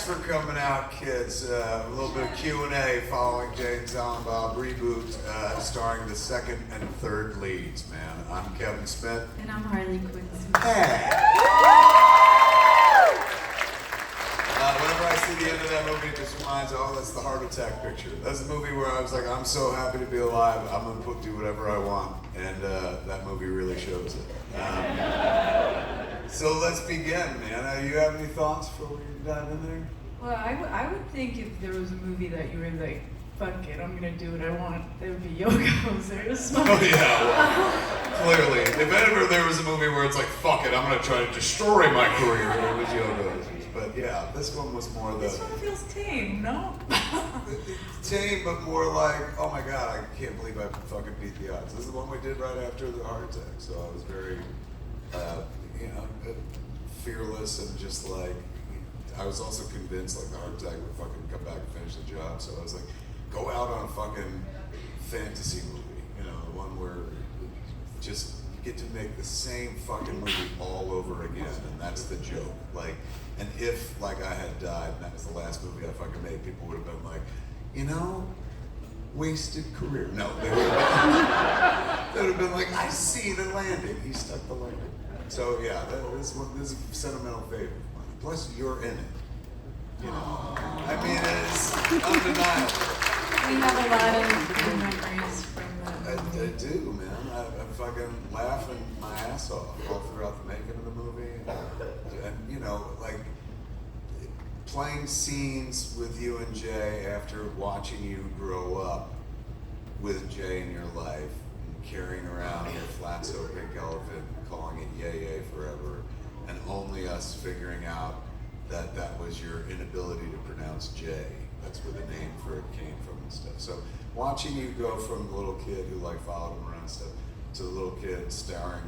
for coming out, kids. A little bit of Q&A following Jay and Silent Bob reboot, starring the second and third leads, man. I'm Kevin Smith. And I'm Harley Quinn Smith. Hey! Whenever I see the end of that movie, it just reminds, oh, that's the heart attack picture. That's the movie where I was like, I'm so happy to be alive, I'm going to do whatever I want. And that movie really shows it. So let's begin, man. You have any thoughts before we dive in there? Well, I would think if there was a movie that you were like, fuck it, I'm gonna do what I want, it would be Yoga Hosers. Oh yeah, well, clearly. If ever there was a movie where it's like, fuck it, I'm gonna try to destroy my career, it was Yoga Hosers. But yeah, this one was more the... This one feels tame, no? Tame, but more like, oh my god, I can't believe I fucking beat the odds. This is the one we did right after the heart attack, so I was very, fearless and just like, I was also convinced like the heart attack would fucking come back and finish the job, so I was like, go out on a fucking fantasy movie, one where just you get to make the same fucking movie all over again, and that's the joke. Like, and if like I had died and that was the last movie I fucking made, people would have been like, wasted career. No, they would have been like, I see the landing. He stuck the landing. So yeah, this is a sentimental favorite of mine. Plus, you're in it. I mean, it's undeniable. We have a lot of good memories from that movie. I do, man. I'm fucking laughing my ass off all throughout the making of the movie, and like playing scenes with you and Jay after watching you grow up with Jay in your life, and carrying around your flat-so pink elephant, calling it Yay Yay Forever, and only us figuring out that was your inability to pronounce J. That's where the name for it came from and stuff. So watching you go from the little kid who like followed him around and stuff to the little kid staring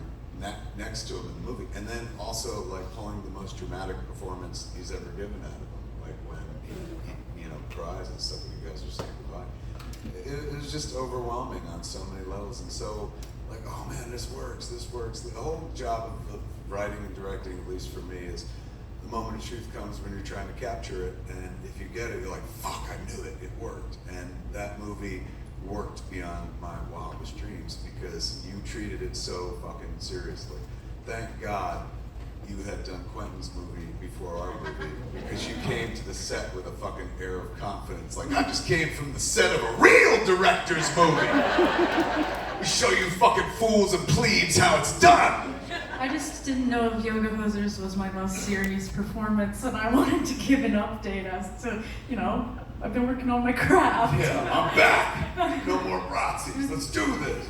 next to him in the movie, and then also like pulling the most dramatic performance he's ever given out of him, like when he cries and stuff when you guys are saying goodbye. It was just overwhelming on so many levels, and so like, oh man, this works. The whole job of writing and directing, at least for me, is the moment of truth comes when you're trying to capture it, and if you get it, you're like, fuck, I knew it, it worked. And that movie worked beyond my wildest dreams because you treated it so fucking seriously. Thank God you had done Quentin's movie before our movie, because you came to the set with a fucking air of confidence. Like, I just came from the set of a real director's movie. We show you fucking fools and plebes how it's done. I just didn't know if Yoga Hosers was my most serious performance, and I wanted to give an update as to, I've been working on my craft. Yeah, I'm back. No more Razzies. Let's do this.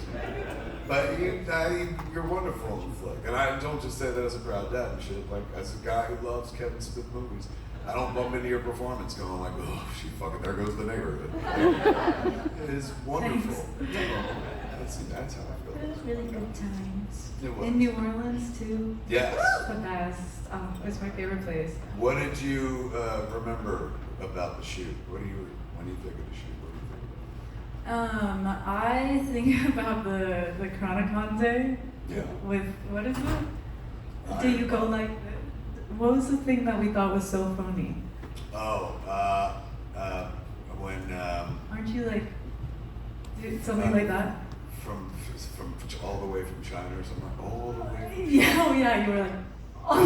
But you're wonderful in the flick. And I don't just say that as a proud dad and shit. Like, as a guy who loves Kevin Smith movies, I don't bump into your performance going like, oh, fucking, there goes the neighborhood. It is wonderful. That's how I feel. It was really good times. It was. In New Orleans, too. Yes. The best. It's my favorite place. What did you remember about the shoot? When you think of the shoot, what do you think about? I think about the Chronicante. Yeah. With, what is it? Do you go like, what was the thing that we thought was so funny? Oh, when... Aren't you like, something like that? From all the way from China or something, like all the way from China. Yeah, oh yeah, you were like, oh.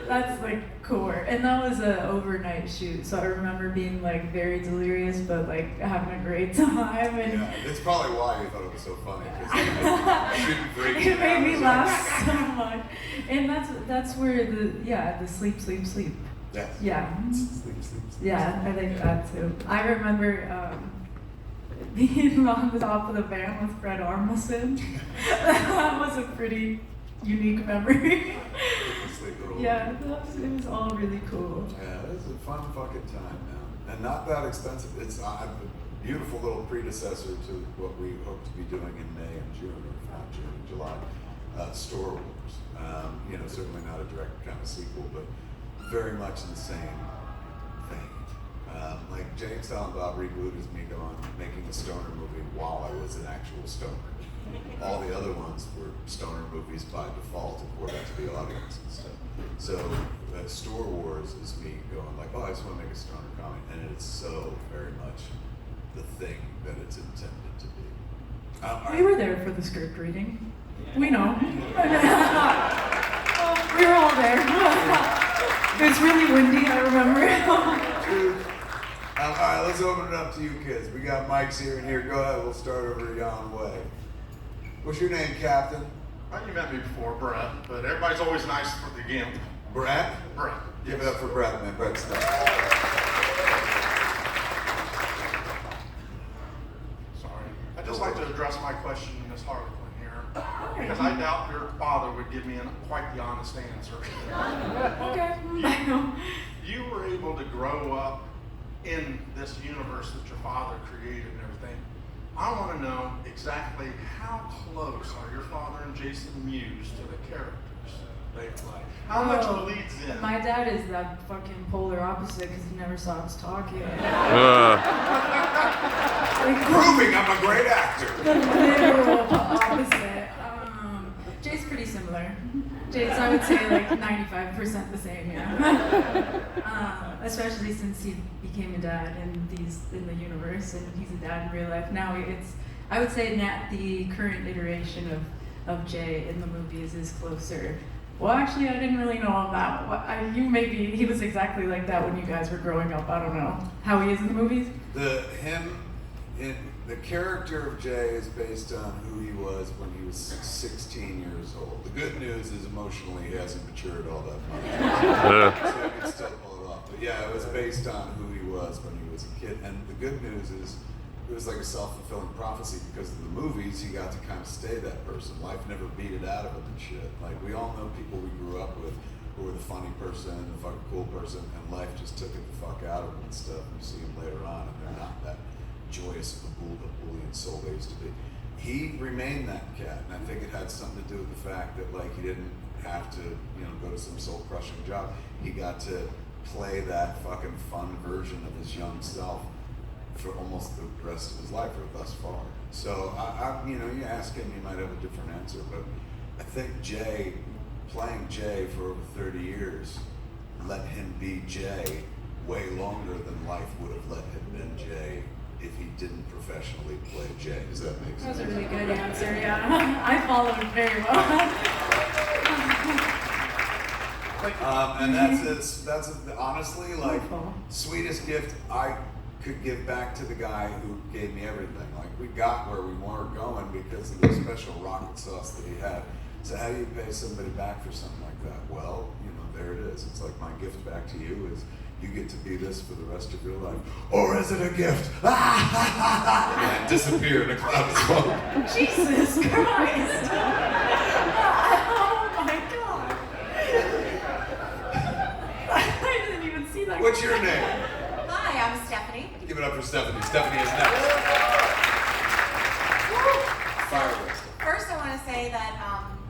That's like core. And that was an overnight shoot, so I remember being like very delirious, but like having a great time. And yeah, it's probably why you thought it was so funny, because shooting for 18 it made me hours. laugh so much. And that's where the sleep. Yes. Yeah. Sleep. Yeah, I like that too. I remember being on the top of the van with Fred Armisen. That was a pretty unique memory. Yeah, it was all really cool. Yeah, it was a fun fucking time, man. And not that expensive. It's a beautiful little predecessor to what we hope to be doing in May and June, or not June, July. Star Wars. Certainly not a direct kind of sequel, but very much in the same vein. Like Jay and Silent Bob reboot is me making a stoner movie while I was an actual stoner. all the other ones were stoner movies by default according to the audience and stuff. So Star Wars is me going like, oh, I just want to make a stoner comedy, and it's so very much the thing that it's intended to be. We were there for the script reading. We know. We were all there. It was really windy, I remember. Dude. All right, let's open it up to you kids. We got mics here and here. Go ahead, we'll start over Yon Way. What's your name, Captain? Well, you met me before, Brett, but everybody's always nice for the gimp. Brett? Brett. Give it up for Brett, man. Brett's stuff. Sorry. I'd just like to address my question to Miss Harlequin here, because I doubt your father would give me quite the honest answer. Okay. You were able to grow up in this universe that your father created and everything. I want to know exactly how close are your father and Jason Mewes to the characters they play? How much leads in? My dad is that fucking polar opposite because he never stops talking. Proving I'm a great actor. The literal opposite. Jay's pretty similar. Jay's, I would say, like 95% the same, yeah. Especially since he became a dad in the universe, and he's a dad in real life. Now I would say the current iteration of Jay in the movies is closer. Well, actually, I didn't really know all that. He was exactly like that when you guys were growing up. I don't know how he is in the movies. The character of Jay is based on who he was when he was 16 years old. The good news is emotionally he hasn't matured all that much. So he can still pull it off. But yeah, it was based on who he was when he was a kid. And the good news is it was like a self-fulfilling prophecy because of the movies, he got to kind of stay that person. Life never beat it out of him and shit. Like, we all know people we grew up with who were the funny person, the fucking cool person, and life just took it the fuck out of them and stuff. You see them later on, and they're not that joyous of a bully soul they used to be. He remained that cat, and I think it had something to do with the fact that, like, he didn't have to, go to some soul-crushing job. He got to play that fucking fun version of his young self for almost the rest of his life, or thus far. So, you ask him, he might have a different answer, but I think playing Jay for over 30 years, let him be Jay way longer than life would have let him be Jay if he didn't professionally play Jay. Does that make sense? That was a really good answer, yeah. I followed it very well. And that's honestly, like, sweetest gift I could give back to the guy who gave me everything. Like, we got where we were going because of the special rocket sauce that he had. So how do you pay somebody back for something like that? Well, there it is. It's like, my gift back to you is you get to be this for the rest of your life. Or is it a gift? And disappear in a cloud of smoke. Jesus Christ. Oh my God. I didn't even see that. What's your name? Hi, I'm Stephanie. Give it up for Stephanie. Stephanie is next. Fireworks. First, I want to say that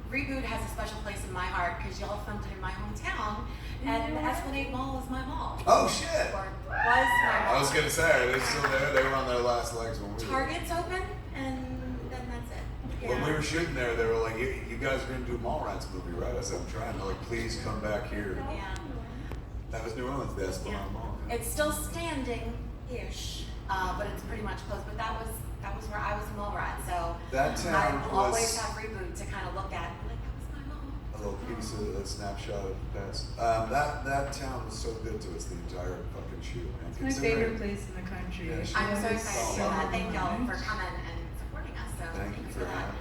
Reboot has a special place in my heart because y'all filmed it in my hometown, and the Esplanade Mall is my mall. Oh shit! Or was my mall. I was gonna say, are they still there? They were on their last legs when we were. Target's open, and then that's it. Yeah. When we were shooting there, they were like, you guys are gonna do a Mallrats movie, right? I said, I'm trying. They're like, please come back here. Yeah. That was New Orleans, the Esplanade Mall. It's still standing-ish, but it's pretty much closed. But that was where I was a mall rat, so That town I will always was have Reboot to kind of look at. Like, that was my mall. a little piece of a snapshot of the past. That town was so good to us the entire fucking shoot, man. It's my favorite place in the country. Yeah, I'm so excited to hear that. Thank y'all much. for coming and supporting us. So Thank you for that.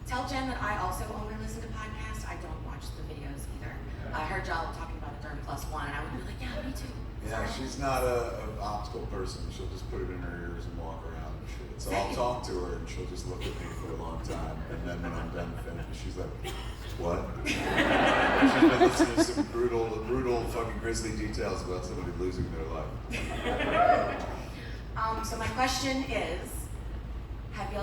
Tell Jen that I also only listen to podcasts. I don't watch the videos either. I heard y'all talking about it during +1, and I would be like, yeah, me too. Yeah, Sorry. she's not an optical person. She'll just put it in her ears and walk around and shit. So I'll talk to her and she'll just look at me for a long time. And then when I'm done finished, she's like, what? She's been listening to some brutal fucking grisly details about somebody losing their life. So my question is, have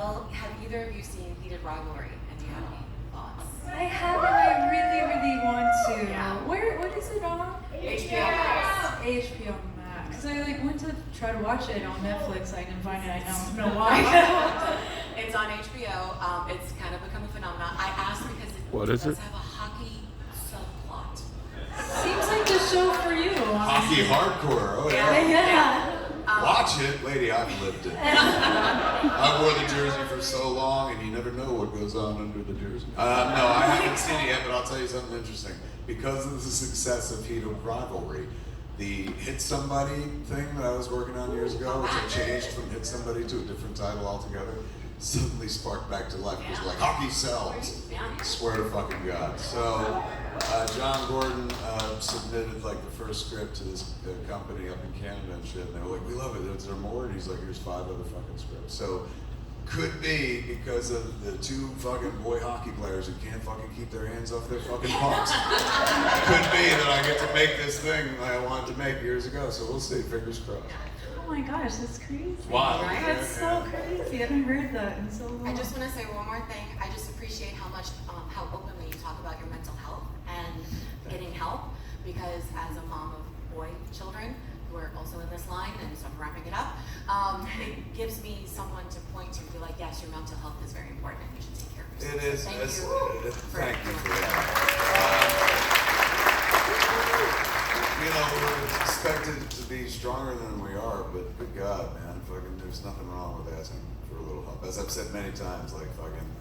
either of you seen Heated Rivalry? And do you have any thoughts? I haven't. I really, really want to. Yeah. What is it on? HBO Max. HBO Max. I went to try to watch it on Netflix. I didn't find it. I don't know why. It's It's on HBO. It's kind of become a phenomenon. I asked because What it is does it? have a hockey subplot. Seems like the show for you. Hockey hardcore. Oh yeah. Yeah. Watch it, lady. I've lived it. I wore the jersey for so long, and you never know what goes on under the jersey. No, I haven't seen it yet, but I'll tell you something interesting. Because of the success of Heat of Rivalry, the Hit Somebody thing that I was working on years ago, which I changed from Hit Somebody to a different title altogether, suddenly sparked back to life. It was like, hockey sells. Swear to fucking God. So, John Gordon submitted like the first script to this company up in Canada and shit, and they were like, we love it, is there more? And he's like, here's 5 other fucking scripts. So, could be because of the 2 fucking boy hockey players who can't fucking keep their hands off their fucking pucks. Could be that I get to make this thing I wanted to make years ago, so we'll see, fingers crossed. Oh my gosh, that's crazy. Wow. Right? That's so crazy. I haven't heard that in so long. I just want to say one more thing. I just appreciate how much, how openly you talk about your mental health and getting help, because as a mom of boy children who are also in this line, and so I'm wrapping it up, it gives me someone to point to and be like, yes, your mental health is very important and you should take care of yourself. It is. Thank Thank you you for that. You know, we're expected to be stronger than we are, but good God, man, fucking, there's nothing wrong with asking for a little help. As I've said many times, like fucking,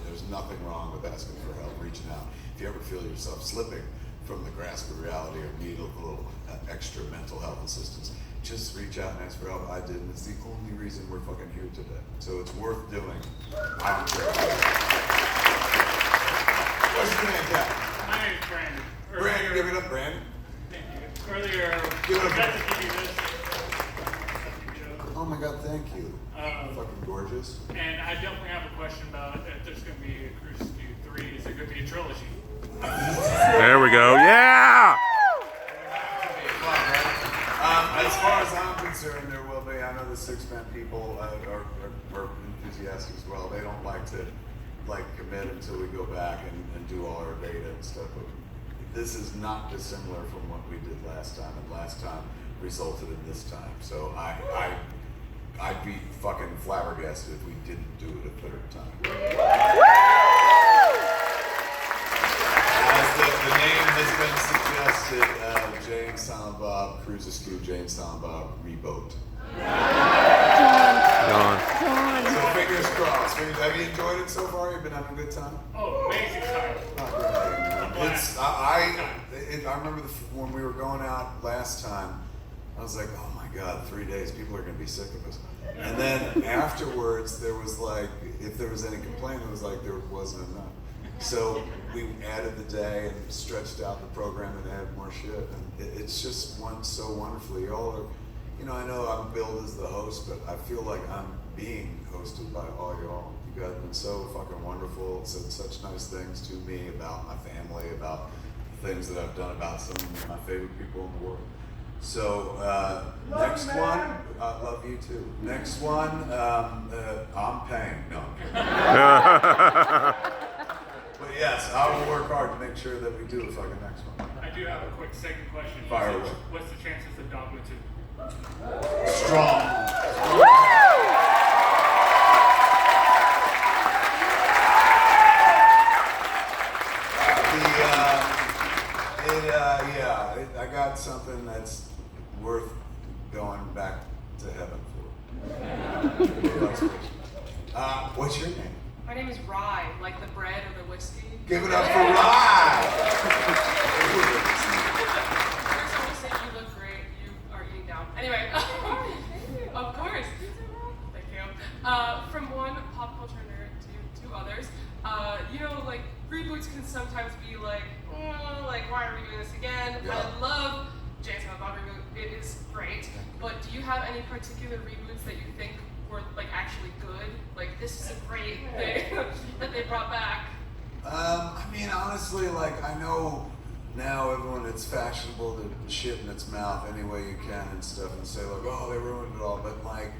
there's nothing wrong with asking for help, reaching out. If you ever feel yourself slipping from the grasp of reality or need a little extra mental health assistance, just reach out and ask for help. I did, and it's the only reason we're fucking here today. So it's worth doing. I don't care. What's your name, Cat? My name's Brandon. Brandon, give it up, Brandon. Thank you. Earlier, Give it I up. got to give you this. Oh my God, thank you. Fucking gorgeous. And I definitely have a question about if there's going to be a Cruise 3. Is it going to be a trilogy? There we go. Yeah! As far as I'm concerned, there will be. I know the 6-man people are enthusiastic as well. They don't like to commit until we go back and do all our data and stuff. But this is not dissimilar from what we did last time, and last time resulted in this time. So I'd be fucking flabbergasted if we didn't do it a 3rd time. As the name has been suggested, Jay and Silent Bob, Cruise Askew, Jay and Silent Bob, Reboat. Gone. So fingers crossed. Have you enjoyed it so far? You've been having a good time? Oh, amazing time. I remember when we were going out last time, I was like, oh my God, 3 days, people are going to be sick of us. And then afterwards, there was like, if there was any complaint, it was like there wasn't enough. So we added the day and stretched out the program and added more shit. And it's just went so wonderfully. Y'all are, you know, I know I'm billed as the host, but I feel like I'm being hosted by all y'all. You guys have been so fucking wonderful, said such nice things to me about my family, about things that I've done, about some of my favorite people in the world. So next one, I love you too. Next one, I'm paying. No. But yes, I will work hard to make sure that we do a fucking next one. I do have a quick second question. Fire away. What's the chances of Dogma 2? Strong. I got something that's worth going back to heaven for. What's your name? My name is Rye, like the bread or the whiskey. Give it up for Rye! First, I will say you look great. You are eating down. Anyway, of course. Thank you. From one pop culture nerd to others, you know, like reboots can sometimes be like, like why are we doing this again? Yeah. I love Jason Bob reboot. It is great. But do you have any particular reboots that you think were like actually good? Like this is a great thing that they brought back. I mean, honestly, like, I know now everyone, it's fashionable to shit in its mouth any way you can and stuff and say, like, oh, they ruined it all. But, like,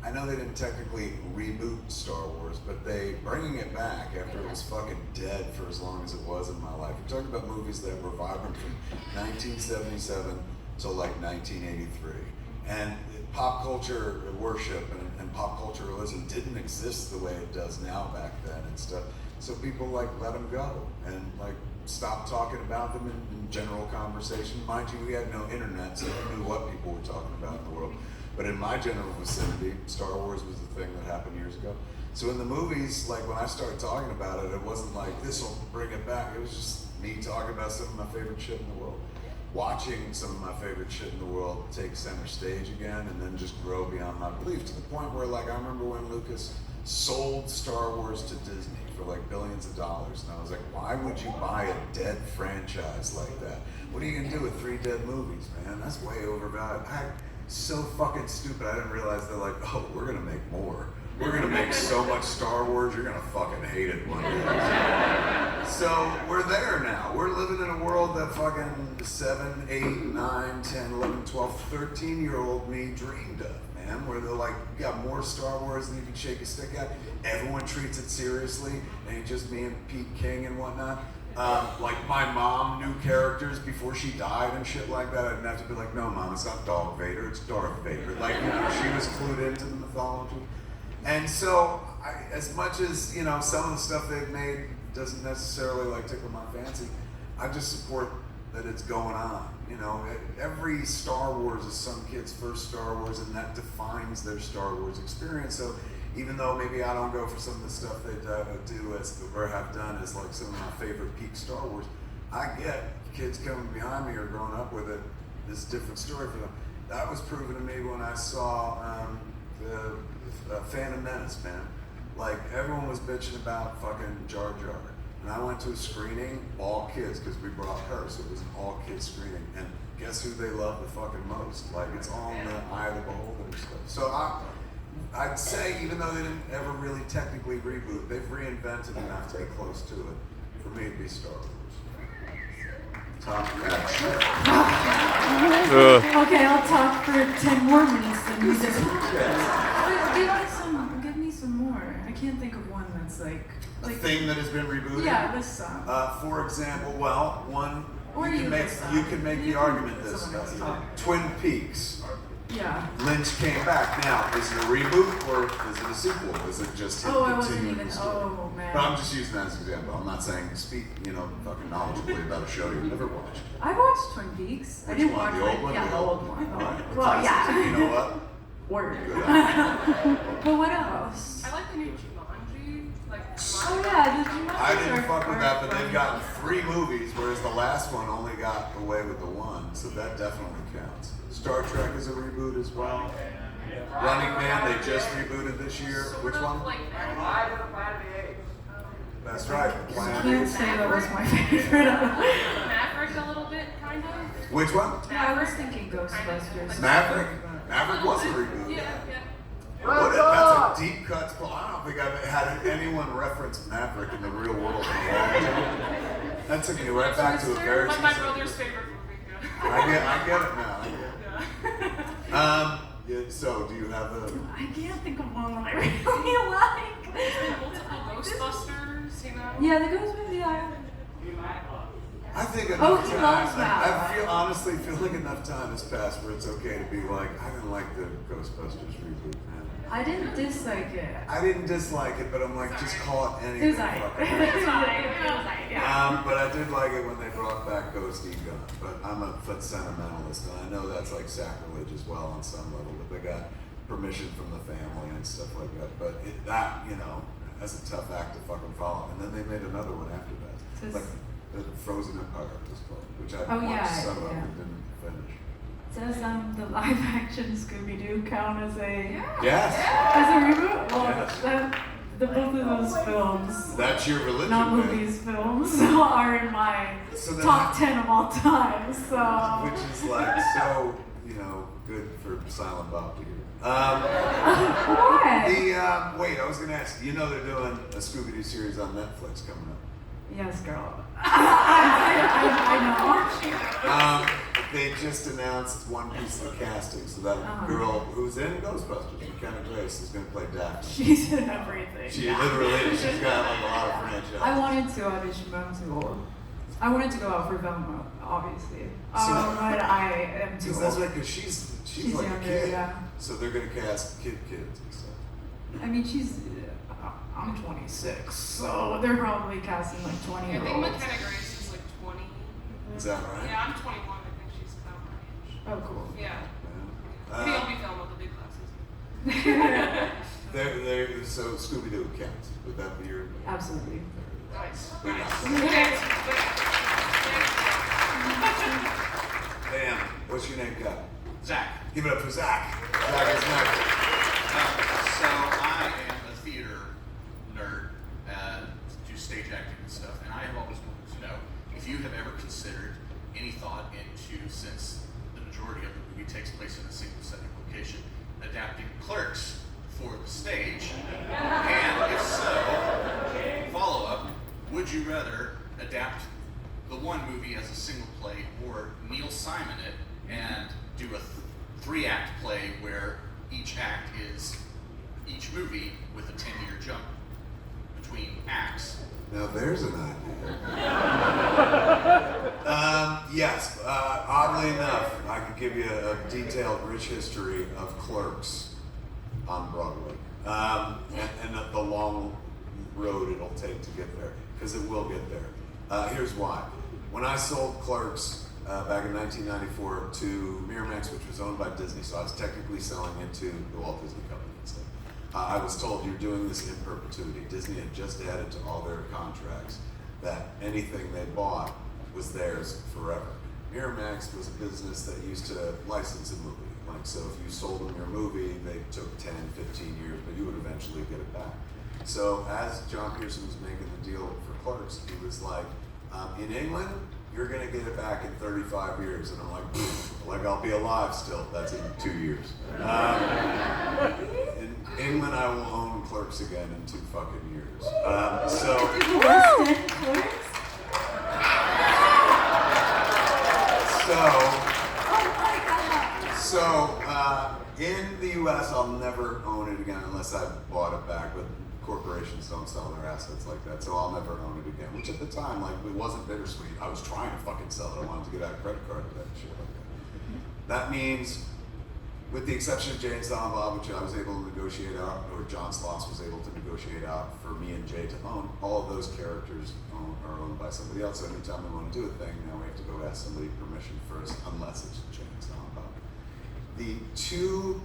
I know they didn't technically reboot Star Wars, but they bringing it back after it was fucking dead for as long as it was in my life. You're talking about movies that were vibrant from 1977 to, like, 1983. And pop culture worship and and pop culturalism didn't exist the way it does now back then and stuff. So people like let them go and like stop talking about them in general conversation. Mind you, we had no internet, so who knew what people were talking about in the world. But in my general vicinity, Star Wars was the thing that happened years ago. So in the movies, like when I started talking about it, it wasn't like this will bring it back. It was just me talking about some of my favorite shit in the world. Watching some of my favorite shit in the world take center stage again and then just grow beyond my belief to the point where, like, I remember when Lucas sold Star Wars to Disney for like billions of dollars, and I was like, why would you buy a dead franchise like that? What are you gonna do with 3 dead movies, man? That's way overvalued. So fucking stupid. I didn't realize they're like, oh, we're gonna make more. We're gonna make so much Star Wars, you're gonna fucking hate it one day. So we're there now. We're living in a world that fucking 7, 8, 9, 10, 11, 12, 13-year-old me dreamed of, man. Where they're like, you got more Star Wars than you can shake a stick at. Everyone treats it seriously. Ain't just me and Pete King and whatnot. Like my mom knew characters before she died and shit like that. I didn't have to be like, no, Mom, it's not Dog Vader, it's Darth Vader. Like, you know, she was clued into the mythology. And so, as much as, you know, some of the stuff they've made doesn't necessarily like tickle my fancy, I just support that it's going on. You know, every Star Wars is some kid's first Star Wars, and that defines their Star Wars experience. So even though maybe I don't go for some of the stuff they do as or have done as like some of my favorite peak Star Wars, I get kids coming behind me or growing up with it. This different story for them. That was proven to me when I saw the Phantom Menace, man. Like, everyone was bitching about fucking Jar Jar. And I went to a screening, all kids, because we brought her, so it was an all kids screening. And guess who they love the fucking most? Like, it's all in the eye of the beholder and stuff. So I'd say, even though they didn't ever really technically reboot, they've reinvented enough to be close to it. For me, it'd be Star Wars. Top match. Okay, I'll talk for 10 more minutes then. You just give me some more. I can't think of one that's like A thing that has been rebooted? Yeah, this song. For example, well, one, Or you can make the argument this. Twin Peaks. Yeah. Lynch came back. Now, is it a reboot or is it a sequel? Is it just him I wasn't continuing even. the story? Oh man. But I'm just using that as an example. I'm not saying speak, fucking knowledgeably about a show you've never watched. I watched Twin Peaks. I Which didn't one? watch The old one? Yeah, the old one. Alright, Well, classic. yeah. You know what? Word. Good eye. But what else? I like the new Jumanji. Like, Oh yeah, the Jumanji I didn't are- fuck with are that, but fun. they've gotten 3 movies, whereas the last one only got away with the 1, so that definitely counts. Star Trek is a reboot as well. Running Man, they just rebooted this year. Which one? That's right. I Planet can't say that was my favorite. Maverick a little bit, kind of. Which one? Yeah, I was thinking Ghostbusters. Maverick? Maverick was a reboot. Yeah. That's a deep cut. I don't think I've had anyone reference Maverick in the real world in a long time. That took me right back to a very My specific- brother's favorite movie. I get it now. Yeah, so do you have a? I can't think of one that I really like. Multiple Ghostbusters, Yeah, the Ghostbusters. Yeah. I think enough Oh, he time. loves that. I honestly feel like enough time has passed where it's okay to be like, I didn't like the Ghostbusters reboot, man. I didn't dislike it. I didn't dislike it, but I'm like, just call it It anything. was alright. fucking It was alright. Yeah. But I did like it when they brought back Ghost Egon. But I'm a foot sentimentalist, and I know that's like sacrilege as well on some level. But they got permission from the family and stuff like that. But that's a tough act to fucking follow. And then they made another one after that, So like the Frozen Empire was called, which I Oh, watched yeah, some of yeah. and didn't finish. Does the live action Scooby Doo count as a Yes, reboot? Well, Yes. the both of those films, that's your religion. not man. movies, films, are in my So then top 10 of all time. So. Which is like so, good for Silent Bob to hear. What? Wait, I was gonna ask. They're doing a Scooby-Doo series on Netflix coming up. Yes, girl. I know. They just announced one piece of the casting, so that girl who's in Ghostbusters, McKenna Grace, is gonna play Daphne. She's in everything. She literally, she's got like a lot of franchises. I wanted to audition, but I'm too old. I wanted to go out for Velma, obviously. But I am too Because that's old. right, because she's She's like younger, a kid. yeah. So they're gonna cast kids and stuff. I mean, I'm 26, so they're probably casting like 20 I year think olds. McKenna Grace is like 20. Is that right? Yeah, I'm 21. I think she's about my age. Oh, cool. Yeah. Yeah. Maybe I'll be filmed with the big glasses. So Scooby-Doo counts. Would that be your? Absolutely. Nice. Nice. Dan, what's your name, Kat? Zach. Give it up for Zach. Zach is next. So I am a theater nerd, do stage acting and stuff, and I have always wanted to know if you have ever considered any thought into, since the majority of the movie takes place in a single setting location, adapting Clerks for the stage, and if so, follow up, would you rather adapt the one movie as a single play or Neil Simon it and do a 3-act play where each act is each movie with a 10-year jump between acts? Now there's an idea. Yes, oddly enough, I could give you a detailed, rich history of Clerks on Broadway, and the long road it'll take to get there, because it will get there. Here's why. When I sold Clerks back in 1994 to Miramax, which was owned by Disney, so I was technically selling it to the Walt Disney Company instead. I was told, you're doing this in perpetuity. Disney had just added to all their contracts that anything they bought was theirs forever. Miramax was a business that used to license a movie. Like, so if you sold them your movie, they took 10, 15 years, but you would eventually get it back. So as John Pearson was making the deal for Clerks, he was like, in England, you're gonna get it back in 35 years. And I'm like I'll be alive still. That's in 2 years. In England, I will own Clerks again in 2 fucking years. In the U.S., I'll never own it again unless I bought it back, but corporations don't sell their assets like that, so I'll never own it again, which at the time, like, it wasn't bittersweet. I was trying to fucking sell it. I wanted to get out a credit card with that shit like that. That means, with the exception of Jay and Silent Bob, which I was able to negotiate out, or John Sloss was able to negotiate out for me and Jay to own, all of those characters are owned by somebody else. So anytime we want to do a thing, now we have to go ask somebody permission first, unless it's Jay and Silent Bob. The 2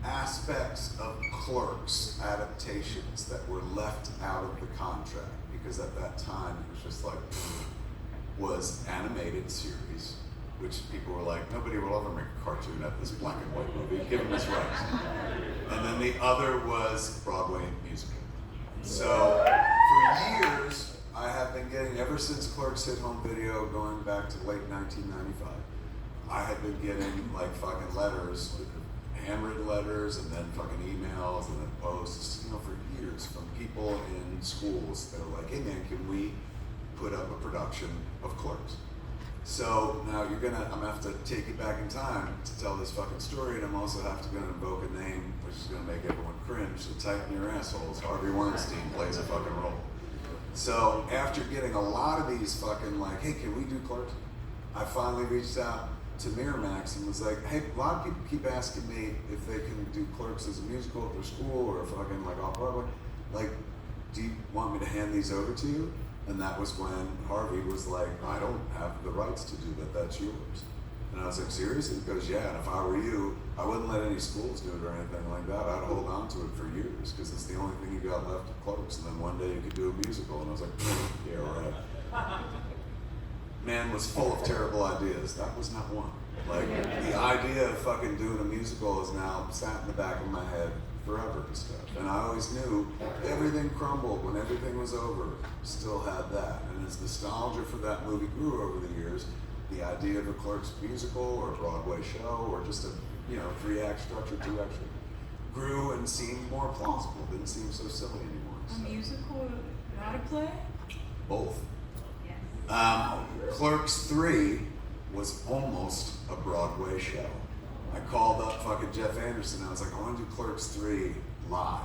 aspects of Clerks adaptations that were left out of the contract, because at that time it was just like, was animated series, which people were like, nobody will ever make a cartoon at this black and white movie, give them his rights. And then the other was Broadway musical. So for years, I have been getting, ever since Clerks hit home video going back to late 1995, I had been getting like fucking letters, handwritten letters, and then fucking emails, and then posts, for years from people in schools that are like, hey man, can we put up a production of Clerks? So now I'm gonna have to take you back in time to tell this fucking story, and I'm also gonna invoke a name which is gonna make everyone cringe, so tighten your assholes. Harvey Weinstein plays a fucking role. So after getting a lot of these fucking like, hey, can we do Clerks? I finally reached out to Miramax and was like, hey, a lot of people keep asking me if they can do Clerks as a musical at their school or fucking like off Broadway. Like, do you want me to hand these over to you? And that was when Harvey was like, I don't have the rights to do that, that's yours. And I was like, seriously? He goes, yeah, and if I were you, I wouldn't let any schools do it or anything like that. I'd hold on to it for years, because it's the only thing you got left of Clerks, and then one day you could do a musical. And I was like, yeah, right. Man was full of terrible ideas. That was not one. Like, the idea of fucking doing a musical is now sat in the back of my head forever and stuff. And I always knew everything crumbled when everything was over. Still had that. And as nostalgia for that movie grew over the years, the idea of a Clerks musical or a Broadway show or just a 3-act structure, 2-act structure grew and seemed more plausible. Didn't seem so silly anymore. A musical, not a play? Both. Yes. Clerks 3 was almost a Broadway show. I called up fucking Jeff Anderson. I was like, I want to do Clerks 3 live.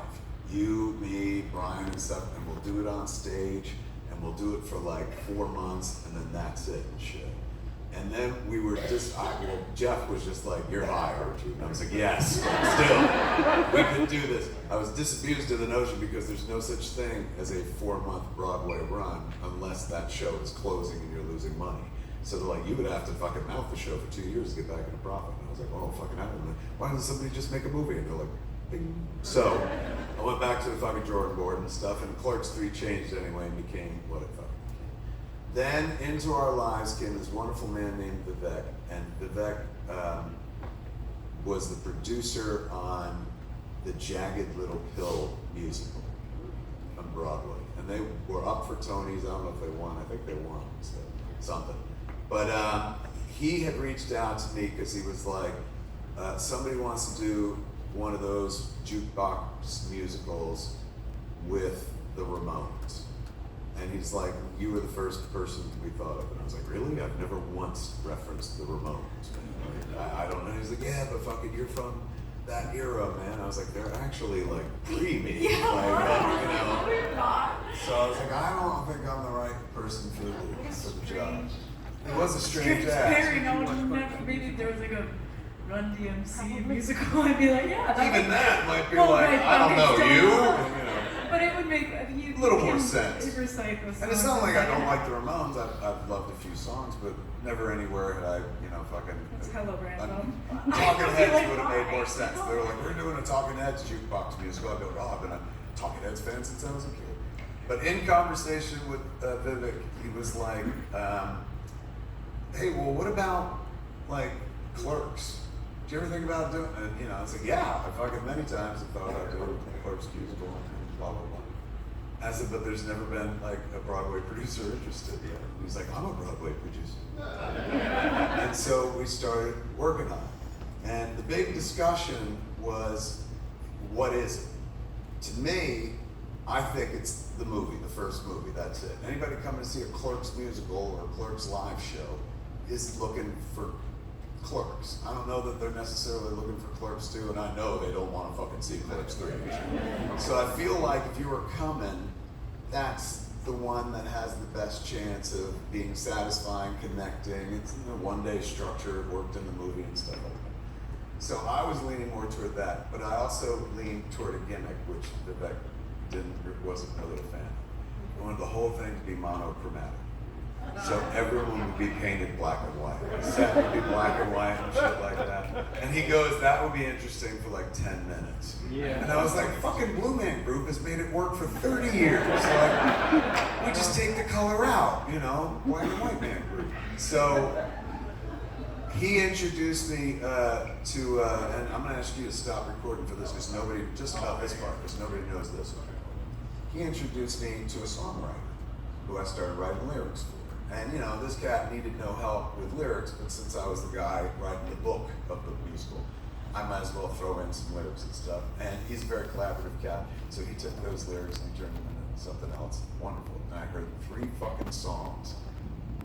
You, me, Brian, and stuff, and we'll do it on stage, and we'll do it for like 4 months, and then that's it and shit. And then we were Jeff was just like, "You're high, aren't you?" And I was like, "Yes, still, we could do this." I was disabused of the notion because there's no such thing as a 4-month Broadway run unless that show is closing and you're losing money. So they're like, you would have to fucking mouth the show for 2 years to get back into profit. And I was like, oh, fucking hell. Why doesn't somebody just make a movie? And they're like, bing. So I went back to the fucking drawing board and stuff, and Clerks 3 changed anyway and became what it fucking became. Then into our lives came this wonderful man named Vivek, and Vivek was the producer on the Jagged Little Pill musical on Broadway. And they were up for Tonys. I don't know if they won. I think they won something. But he had reached out to me because he was like, somebody wants to do one of those jukebox musicals with the Ramones. And he's like, you were the first person we thought of. And I was like, really? I've never once referenced the Ramones. I don't know. He's like, yeah, but fucking you're from that era, man. I was like, they're actually like pre-me. Yeah, like, you know. we're not. So I was like, I don't think I'm the right person for the job. It was a strange ass. Pairing. I would never. Maybe there was like a Run DMC musical. I'd be like, yeah. Even that might be well, like, right, I don't know, still you? not. You know. But it would make you A little more can sense. recycle And it's not like I don't songs. like the Ramones. I've loved a few songs, but never anywhere had I, fucking. It's hella random. Talking I'd be Heads like, would have made why? more sense. They were like, we're doing a Talking Heads jukebox musical. I'd be like, oh, I've been a Talking Heads fan since I was a kid. But in conversation with Vivek, he was like, hey, well, what about like Clerks? Do you ever think about doing it? I was like, yeah, I fucking many times have thought about doing a Clerks musical and blah, blah, blah. I said, but there's never been like a Broadway producer interested yet. He's like, I'm a Broadway producer. And so we started working on it. And the big discussion was, what is it? To me, I think it's the movie, the first movie, that's it. Anybody coming to see a Clerks musical or a Clerks live show is looking for Clerks. I don't know that they're necessarily looking for Clerks 2, and I know they don't want to fucking see Clerks 3. So I feel like if you were coming, that's the one that has the best chance of being satisfying, connecting. It's in a one-day structure, it worked in the movie and stuff like that. So I was leaning more toward that, but I also leaned toward a gimmick, which Vivek wasn't really a fan. I wanted the whole thing to be monochromatic. So everyone would be painted black and white. The set would be black and white and shit like that. And he goes, that would be interesting for like 10 minutes. Yeah. And I was like, fucking Blue Man Group has made it work for 30 years. Like, we just take the color out, Black and White Man Group. So he introduced me to, and I'm gonna ask you to stop recording for this because nobody, just about this part, because nobody knows this one. He introduced me to a songwriter who I started writing lyrics for. And this cat needed no help with lyrics, but since I was the guy writing the book of the musical, I might as well throw in some lyrics and stuff. And he's a very collaborative cat, so he took those lyrics and he turned them into something else wonderful. And I heard 3 fucking songs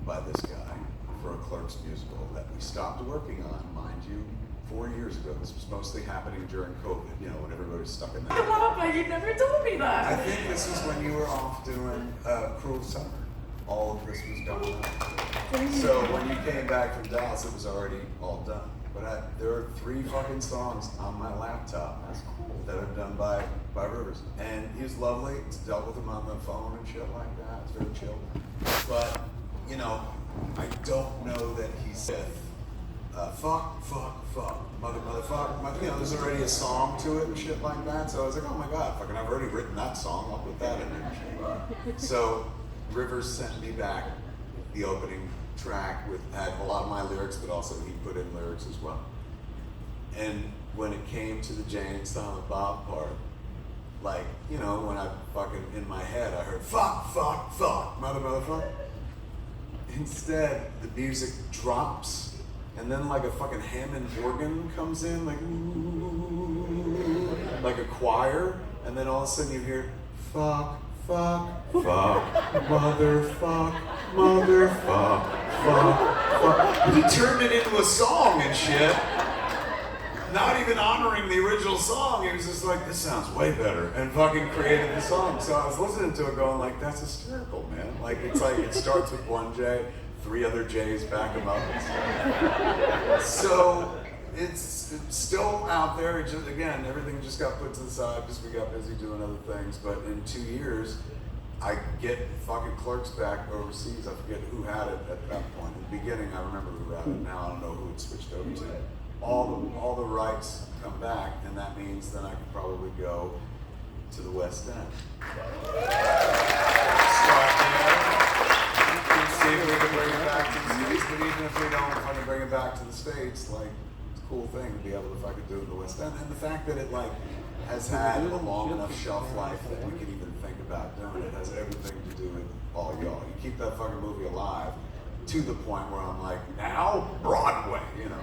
by this guy for a Clerks musical that we stopped working on, mind you, 4 years ago. This was mostly happening during COVID, when everybody was stuck in I there. love that you never told me that. I think this is when you were off doing Cruel Summer. All of this was going on. So when you came back from Dallas, it was already all done. But there are 3 fucking songs on my laptop. That's cool. That are done by Rivers. And he was lovely. Dealt with him on the phone and shit like that. It's very chill. But, I don't know that he's fuck, motherfucker. There's already a song to it and shit like that. So I was like, oh my God, fucking, I've already written that song. I'll put that in there. So Rivers sent me back the opening track had a lot of my lyrics, but also he put in lyrics as well. And when it came to the Jay and Silent Bob part, when I fucking, in my head, I heard fuck, motherfucker. Instead, the music drops, and then like a fucking Hammond organ comes in, like ooh, like a choir, and then all of a sudden you hear fuck, motherfuck. He turned it into a song and shit. Not even honoring the original song. He was just like, this sounds way better, and fucking created the song. So I was listening to it going like, that's hysterical, man. Like, it's like, it starts with 1J, 3 other J's back him up. So it's still out there. It just, again, everything just got put to the side because we got busy doing other things. But in 2 years, I get fucking Clerks back overseas. I forget who had it at that point. In the beginning, I remember who had it. Now I don't know who it switched over to. All the rights come back, and that means then I can probably go to the West End. Start there. See if we can bring it back to the States. But even if we don't fucking bring it back to the States, like, it's a cool thing to be able to fucking do it in the West End. And the fact that it like has had a long enough shelf life that we can even think about doing it has everything to do with all y'all. You keep that fucking movie alive to the point where I'm like, now Broadway, you know.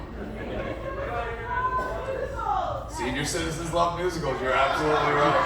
Senior citizens love musicals. You're absolutely right.